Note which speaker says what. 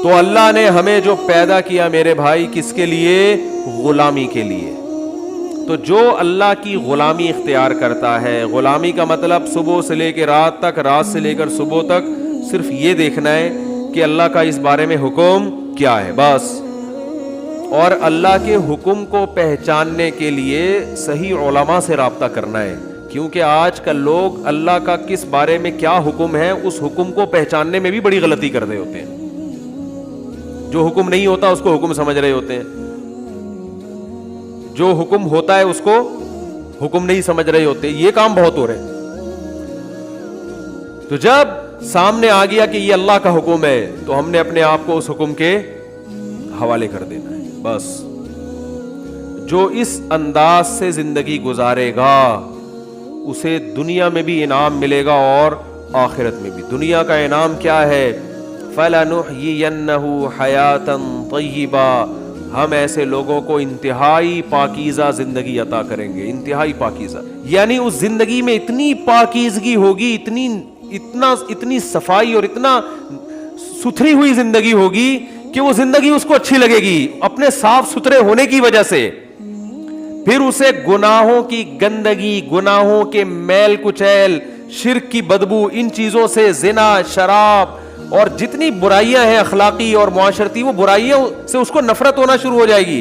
Speaker 1: تو اللہ نے ہمیں جو پیدا کیا میرے بھائی کس کے لیے؟ غلامی کے لیے. تو جو اللہ کی غلامی اختیار کرتا ہے، غلامی کا مطلب صبح سے لے کے رات تک، رات سے لے کر صبح تک صرف یہ دیکھنا ہے کہ اللہ کا اس بارے میں حکم کیا ہے بس. اور اللہ کے حکم کو پہچاننے کے لیے صحیح علماء سے رابطہ کرنا ہے، کیونکہ آج کل لوگ اللہ کا کس بارے میں کیا حکم ہے اس حکم کو پہچاننے میں بھی بڑی غلطی کر رہے ہوتے ہیں. جو حکم نہیں ہوتا اس کو حکم سمجھ رہے ہوتے ہیں، جو حکم ہوتا ہے اس کو حکم نہیں سمجھ رہے ہوتے. یہ کام بہت ہو رہے ہیں. تو جب سامنے آ گیا کہ یہ اللہ کا حکم ہے تو ہم نے اپنے آپ کو اس حکم کے حوالے کر دینا ہے بس. جو اس انداز سے زندگی گزارے گا اسے دنیا میں بھی انعام ملے گا اور آخرت میں بھی. دنیا کا انعام کیا ہے؟ فَلَنُحْيِيَنَّهُ حَيَاةً طَيِّبَةً، ہم ایسے لوگوں کو انتہائی پاکیزہ زندگی عطا کریں گے. انتہائی پاکیزہ یعنی اس زندگی میں اتنی پاکیزگی ہوگی، اتنی صفائی اور اتنا ستھری ہوئی زندگی ہوگی کہ وہ زندگی اس کو اچھی لگے گی اپنے صاف ستھرے ہونے کی وجہ سے. پھر اسے گناہوں کی گندگی، گناہوں کے میل کچیل، شرک کی بدبو، ان چیزوں سے، زنا، شراب اور جتنی برائیاں ہیں اخلاقی اور معاشرتی، وہ برائیوں سے اس کو نفرت ہونا شروع ہو جائے گی.